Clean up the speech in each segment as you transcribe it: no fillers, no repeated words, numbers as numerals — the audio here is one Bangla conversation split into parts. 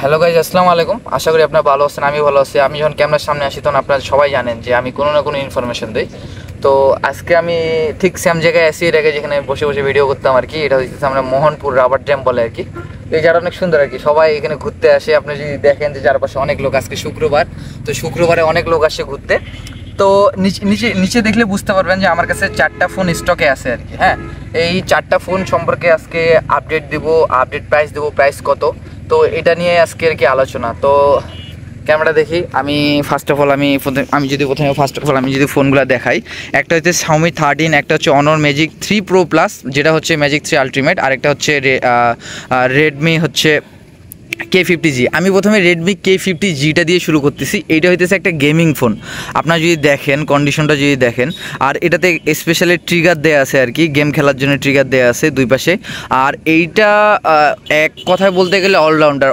হ্যালো গাইজ, আসসালামু আলাইকুম। আশা করি আপনারা ভালো আছেন, আমি ভালো আছি। আমি যখন ক্যামেরার সামনে আসি তখন আপনারা সবাই জানেন যে আমি কোনো না কোনো ইনফরমেশন দিই। তো আজকে আমি ঠিক সেম জায়গায় আসি, এর আগে যেখানে বসে বসে ভিডিও করতাম আর কি। এটা হচ্ছে আমরা মোহনপুর রাবার ড্যাম বলে আর কি। এই জায়গাটা অনেক সুন্দর আর কি, সবাই এখানে ঘুরতে আসে। আপনি যদি দেখেন যে চারপাশে অনেক লোক, আজকে শুক্রবার, তো শুক্রবারে অনেক লোক আসে ঘুরতে। তো নিচে নিচে দেখলে বুঝতে পারবেন যে আমার কাছে 4টা ফোন স্টকে আছে আর কি। হ্যাঁ, এই 4টা ফোন সম্পর্কে আজকে আপডেট দিব, আপডেট প্রাইস দেবো, প্রাইস কত, তো এটা নিয়ে আজকে আর কি আলোচনা। তো ক্যামেরা দেখি আমি ফার্স্ট অফ অল আমি যদি ফোনগুলো দেখাই, একটা হচ্ছে Xiaomi 13, একটা হচ্ছে Honor Magic 3 Pro Plus, যেটা হচ্ছে Magic 3 Ultimate, আর একটা হচ্ছে Redmi হচ্ছে K50G। আমি প্রথমে Redmi K50Gটা দিয়ে শুরু করতেছি। এইটা হইতেছে একটা গেমিং ফোন। আপনারা যদি দেখেন কন্ডিশনটা যদি দেখেন, আর এটাতে স্পেশালি ট্রিগার দেওয়া আছে আর কি, গেম খেলার জন্য ট্রিগার দেওয়া আছে দুই পাশে। আর এইটা এক কথায় বলতে গেলে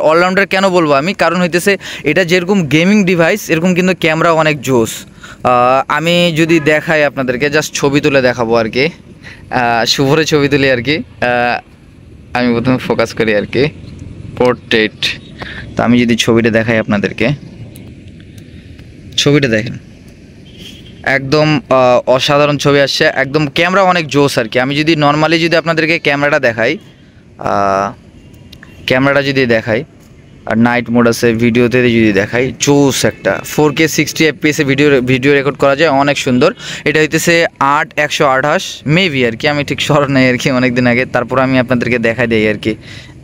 অলরাউন্ডার কেন বলবো আমি, কারণ হইতেছে এটা যেরকম গেমিং ডিভাইস এরকম কিন্তু ক্যামেরা অনেক জোস। আমি যদি দেখাই আপনাদেরকে, জাস্ট ছবি তুলে দেখাবো আর কি, শুভরে ছবি তুলি আর কি। আমি প্রথমে ফোকাস করি আর কি, পোর্ট্রেট। তো আমি যদি ছবিটা দেখাই আপনাদেরকে, ছবিটা দেখেন, একদম অসাধারণ ছবি আসছে, একদম ক্যামেরা অনেক জোস আর কি। আমি যদি নর্মালি যদি আপনাদেরকে ক্যামেরাটা দেখাই আর নাইট মোড আছে, ভিডিওতে যদি দেখাই, জোস একটা 4K 60 FPS ভিডিও রেকর্ড করা যায়, অনেক সুন্দর। এটা হইতেছে 8/128 মেবি আর কি, আমি ঠিক স্মরণ নেই আর কি, অনেকদিন আগে। তারপর আমি আপনাদেরকে দেখাই দিই আর কি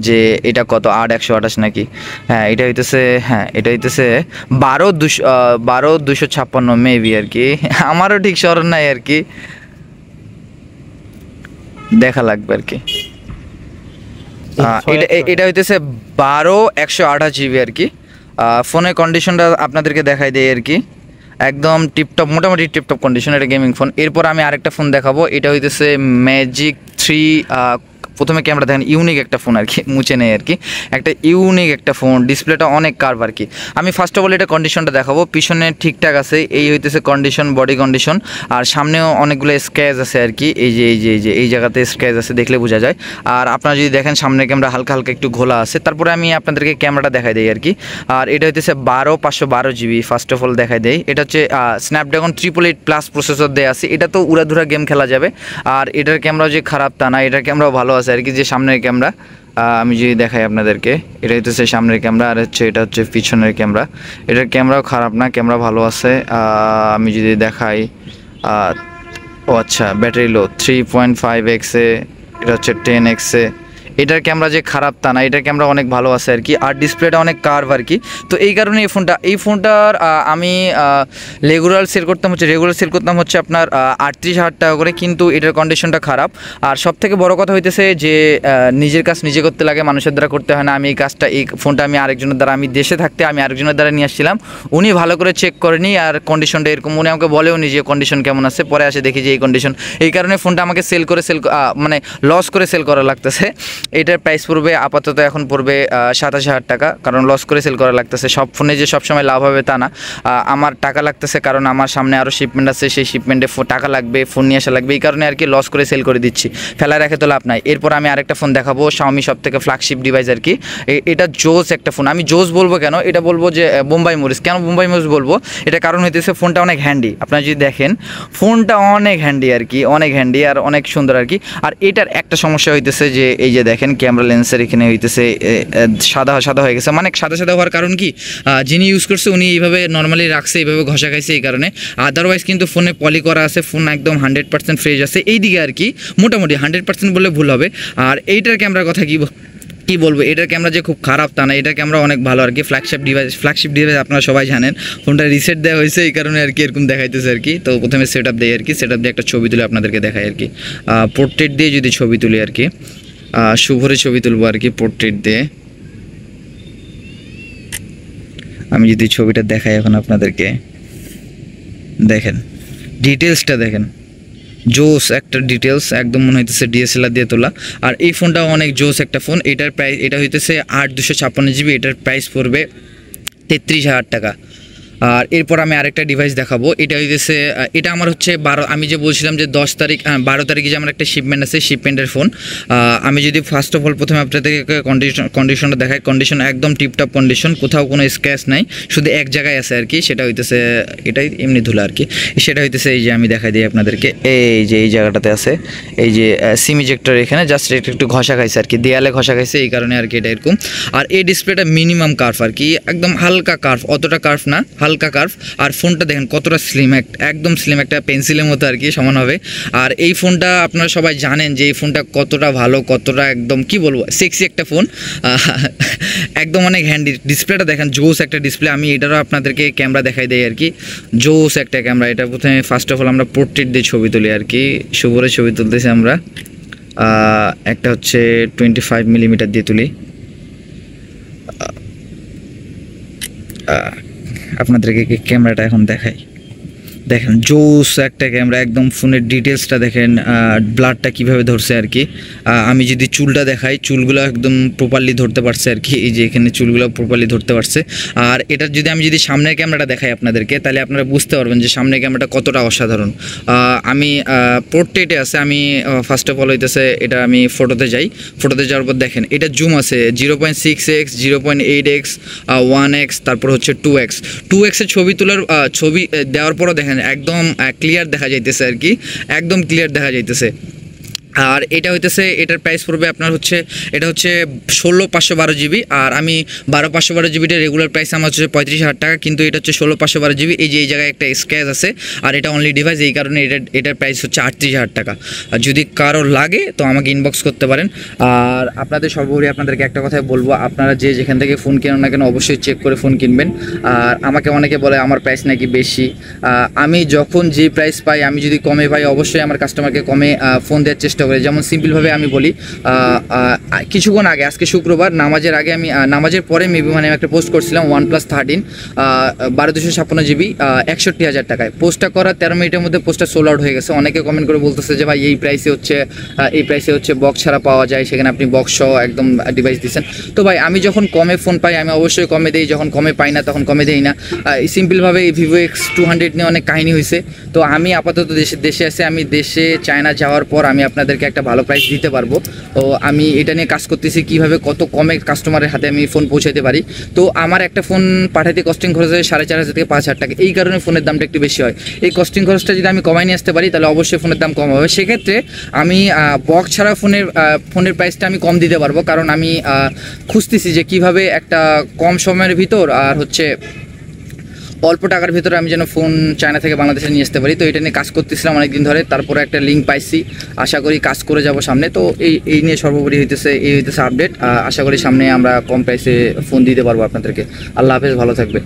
যে এটা কত, 8/128 নাকি। হ্যাঁ, এটা হইতেছে 12/256 মেবি আর কি, আমারও ঠিক স্মরণ নাই আর কি, দেখা লাগবে আর কি। এটা হইতেছে 12/128 GB আর কি। ফোনের কন্ডিশনটা আপনাদেরকে দেখাই দেয় আর কি, একদম টিপটপ, মোটামুটি টিপটপ কন্ডিশন। এটা গেমিং ফোন। এরপর আমি আরেকটা ফোন দেখাবো, এটা হইতেছে ম্যাজিক 3। প্রথমে ক্যামেরা দেখেন, ইউনিক একটা ফোন আর কি, মুছে নেই আর কি, একটা ইউনিক একটা ফোন, ডিসপ্লেটা অনেক কার্ভ আর কি। আমি ফার্স্ট অফ অল এটা কন্ডিশনটা দেখাবো, পিছনে ঠিকঠাক আছে, এই হইতেছে কন্ডিশন, বডি কন্ডিশন। আর সামনেও অনেকগুলো স্ক্র্যাচ আছে আর কি, এই জায়গাতে স্ক্র্যাচ আছে, দেখলে বোঝা যায়। আর আপনারা যদি দেখেন সামনে ক্যামেরা হালকা হালকা একটু ঘোলা আছে। তারপরে আমি আপনাদেরকে ক্যামেরাটা দেখাই দিই আর কি। আর এটা হইতেছে 512GB, ফার্স্ট অফ অল দেখাই দেই। এটা হচ্ছে স্ন্যাপড্রাগন 888+ প্রসেসর দেওয়া আছে। এটা তো উড়াধুরা গেম খেলা যাবে। আর এটার ক্যামেরা যে খারাপ তা না, এটার ক্যামেরাও ভালো আছে আর কি। যে সামনের ক্যামেরা আমি যদি দেখাই আপনাদেরকে, এটা হচ্ছে সামনের ক্যামেরা, আর এটা হচ্ছে পিছনের ক্যামেরা। এটার ক্যামেরাও খারাপ না, ক্যামেরা ভালো আছে। আমি যদি দেখাই, ও আচ্ছা, ব্যাটারি লো 3.5x এ, এটা হচ্ছে 10x এ। এটার ক্যামেরা যে খারাপ তা না, এটার ক্যামেরা অনেক ভালো আছে আর কি। আর ডিসপ্লেটা অনেক কার্ভ আর কি। তো এই কারণে এই ফোনটার আমি রেগুলার সেল করতাম হচ্ছে আপনার 38,000 টাকা করে, কিন্তু এটার কন্ডিশনটা খারাপ। আর সব থেকে বড় কথা হইতেছে যে নিজের কাজ নিজে করতে লাগে, মানুষের দ্বারা করতে হয় না। এই ফোনটা আমি আরেকজনের দ্বারা, আমি দেশে থাকতে আমি আরেকজনের দ্বারা নিয়ে আসছিলাম। উনি ভালো করে চেক করেনি, আর কন্ডিশনটা এরকম, উনি আমাকে বলেও নি যে কন্ডিশন কেমন আছে। পরে আসে দেখি যে এই কন্ডিশন। এই কারণে ফোনটা আমাকে মানে লস করে সেল করা লাগতেছে। এটার প্রাইস পড়বে আপাতত এখন পড়বে 27,000 টাকা, কারণ লস করে সেল করা লাগতেছে। সব ফোনে যে সবসময় লাভ হবে তা না, আমার টাকা লাগতেছে, কারণ আমার সামনে আরও শিপমেন্ট আছে, সেই শিপমেন্টে টাকা লাগবে, ফোন নিয়ে আসা লাগবে। এই কারণে আর কি লস করে সেল করে দিচ্ছি, ফেলা রেখে তো লাভ নাই। এরপর আমি আরেকটা ফোন দেখাবো, Xiaomi সব থেকে ফ্ল্যাগশিপ ডিভাইস আর কি। এটা জোস একটা ফোন। আমি জোস বলবো কেন, এটা বলবো যে বোম্বাই মরিচ। কেন বোম্বাই মরিচ বলবো, এটা কারণ হইতেছে ফোনটা অনেক হ্যান্ডি। আপনারা যদি দেখেন ফোনটা অনেক হ্যান্ডি আর কি, অনেক হ্যান্ডি আর অনেক সুন্দর আর কি। আর এটার একটা সমস্যা হইতেছে যে এই যে দেখেন ক্যামেরা লেন্সের এখানে হইতেছে সাদা সাদা হয়ে গেছে। মানে সাদা সাদা হওয়ার কারণ কি, যিনি ইউজ করছে উনি এইভাবে নর্মালি রাখছে, এইভাবে ঘষা খাইছে, এই কারণে। আদারওয়াইজ কিন্তু ফোনে পলি করা আছে, ফোন একদম 100% ফ্রেশ আছে এইদিকে আর কি, মোটামুটি 100% বললে ভুল হবে। আর এইটার ক্যামেরার কথা কি বলবো, এটার ক্যামেরা যে খুব খারাপ তা না, এটার ক্যামেরা অনেক ভালো আর কি। ফ্ল্যাগশিপ ডিভাইস আপনারা সবাই জানেন। ফোনটা রিসেট দেওয়া হয়েছে, এই কারণে আর কি এরকম দেখাইতেছে আর কি। তো প্রথমে সেট আপ দেয় আর কি, সেট আপ দিয়ে একটা ছবি তুলে আপনাদেরকে দেখাই আর কি। পোর্ট্রেট দিয়ে যদি ছবি তুলি আর কি, শুভরে ছবি তুলবো আর কি পোর্ট্রেট দিয়ে। আমি যদি ছবিটা দেখাই এখন আপনাদেরকে, দেখেন ডিটেলসটা দেখেন, জোস একটা ডিটেলস, একদম মনে হইতেছে DSLR দিয়ে তোলা। আর এই ফোনটাও অনেক জোস একটা ফোন। এটার প্রাইস, এটা হইতেছে 8/256GB, এটার প্রাইস পড়বে 33,000 টাকা। আর এরপর আমি আরেকটা ডিভাইস দেখাবো, এটা হইতেছে এটা আমার হচ্ছে 12, আমি যে বলছিলাম যে 10 তারিখ 12 তারিখে যে আমার একটা শিপমেন্ট আছে, শিপমেন্টের ফোন। আমি যদি ফার্স্ট অফ অল প্রথমে আপনাদেরকে কন্ডিশনটা দেখাই, কন্ডিশন একদম টিপটপ কন্ডিশন, কোথাও কোনো স্ক্র্যাচ নাই, শুধু এক জায়গায় আছে আর কি, সেটা হইতেছে এটাই এমনি ধুলো আর কি, সেটা হইতেছে এই যে আমি দেখাই দিই আপনাদেরকে, এই যে এই জায়গাটাতে আছে, এই যে সিম ইজেক্টর এখানে জাস্ট এটা একটু ঘষা খাইছে আর কি, দেয়ালে ঘষা খাইছে, এই কারণে আর কি এটা এরকম। আর এই ডিসপ্লেটা মিনিমাম কার্ভ আর কি, একদম হালকা কার্ভ, অতটা কার্ভ না, হালকা কার্ভ। আর ফোনটা দেখেন কতটা স্লিম, একদম স্লিম, একটা পেন্সিলের মতো আর কি সমান হবে। আর এই ফোনটা আপনারা সবাই জানেন যে এই ফোনটা কতটা ভালো, কতটা একদম কি বলবো সেক্সি একটা ফোন, একদম অনেক হ্যান্ডি। ডিসপ্লেটা দেখেন জোস একটা ডিসপ্লে, আমি এটারও আপনাদেরকে ক্যামেরা দেখাই দেই আর কি, জোস একটা ক্যামেরা। এটা প্রথমে ফার্স্ট অফ অল আমরা পোর্ট্রেট দিয়ে ছবি তুলি আর কি, শুভরে ছবি তুলতেছি আমরা, একটা হচ্ছে 25 মিলিমিটার দিয়ে তুলি, আপনাদেরকে ক্যামেরাটা এখন দেখাই, দেখেন জোস একটা ক্যামেরা, একদম ফোনের ডিটেলসটা দেখেন, ব্লাডটা কীভাবে ধরছে আর কি। আমি যদি চুলটা দেখাই, চুলগুলো একদম প্রপারলি ধরতে পারছে আর কি, এই যে এখানে চুলগুলো প্রপারলি ধরতে পারছে। আর এটা যদি আমি যদি সামনের ক্যামেরাটা দেখাই আপনাদেরকে, তাহলে আপনারা বুঝতে পারবেন যে সামনের ক্যামেরাটা কতটা অসাধারণ। আমি পোর্ট্রেটে আছে, আমি ফার্স্ট অফ অল হইতেছে এটা আমি ফটোতে যাই, ফটোতে যাওয়ার পর দেখেন এটা জুম আছে 0.6x, 0.8x, 1x, তারপর হচ্ছে 2x এর ছবি তোলার ছবি দেওয়ার পরও দেখেন একদম ক্লিয়ার দেখা যাইতেছে আর কি, একদম ক্লিয়ার দেখা যাইতেছে। আর এটা হইতেছে, এটার প্রাইস পড়বে আপনার হচ্ছে, এটা হচ্ছে 16/512 জিবি, আর আমি 12/512 জিবিটা রেগুলার প্রাইস আমার হচ্ছে 35,000 টাকা, কিন্তু এটা হচ্ছে 16/512 জিবি। এই যে এই জায়গায় একটা স্ক্র্যাচ আছে, আর এটা অনলি ডিভাইস, এই কারণে এটার প্রাইস হচ্ছে 38,000 টাকা। আর যদি কারো লাগে তো আমাকে ইনবক্স করতে পারেন। আর আপনাদের সর্বোপরি আপনাদেরকে একটা কথাই বলবো, আপনারা যে যেখান থেকে ফোন কেনেন না কেন অবশ্যই চেক করে ফোন কিনবেন। আর আমাকে অনেকে বলে আমার প্রাইস নাকি বেশি, আমি যখন যে প্রাইস পাই, আমি যদি কমে পাই অবশ্যই আমার কাস্টমারকে কমে ফোন দেওয়ার চেষ্টা করি। যেমন সিম্পলভাবে আমি বলি, কিছুক্ষণ আগে, আজকে শুক্রবার, নামাজের আগে আমি নামাজের পরে মেবি মানে আমি একটা পোস্ট করছিলাম OnePlus 13 1256 জিবি 61,000 টাকায়। পোস্টটা করার 13 মিনিটের মধ্যে পোস্টটা সোল্ড আউট হয়ে গেছে। অনেকে কমেন্ট করে বলতেছে যে ভাই এই প্রাইসে হচ্ছে বক্স ছাড়া পাওয়া যায়, সেখানে আপনি বক্স সহ একদম ডিভাইস দিচ্ছেন। তো ভাই আমি যখন কমে ফোন পাই আমি অবশ্যই কমে দিই, যখন কমে পাই না তখন কমে দেই না। সিম্পলভাবে এই Vivo X200 নিয়ে অনেক কাহিনী হয়েছে। তো আমি আপাতত দেশে আছি, আমি দেশে চায়না যাওয়ার পর আমি আপনাদেরকে একটা ভালো প্রাইস দিতে পারবো। তো আমি এটা নিয়ে কাজ করতেছি, কিভাবে কত কমে কাস্টমারের হাতে আমি ফোন পৌঁছাতে পারি। তো আমার একটা ফোন পাঠাতে কস্টিং খরচ হয় 4,500 থেকে 5,000 টাকা, এই কারণে ফোনের দামটা একটু বেশি হয়। এই কস্টিং খরচটা যদি আমি কমাই নিয়ে আসতে পারি তাহলে অবশ্যই ফোনের দাম কম হবে। সেক্ষেত্রে আমি বক্স ছাড়া ফোনের প্রাইসটা আমি কম দিতে পারবো, কারণ আমি খুঁজতেছি যে কিভাবে একটা কম সময়ের ভিতর আর হচ্ছে অল্প টাকার ভিতরে আমি যেন ফোন চায়না থেকে বাংলাদেশে নিয়ে আসতে পারি। তো এটা নিয়ে কাজ করতেছিলাম অনেকদিন ধরে, তারপরে একটা লিঙ্ক পাইছি, আশা করি কাজ করে যাব সামনে। তো এই নিয়ে সর্বোপরি হইতেছে আপডেট। আশা করি সামনে আমরা কম প্রাইসে ফোন দিতে পারবো আপনাদেরকে। আল্লাহ হাফেজ, ভালো থাকবে।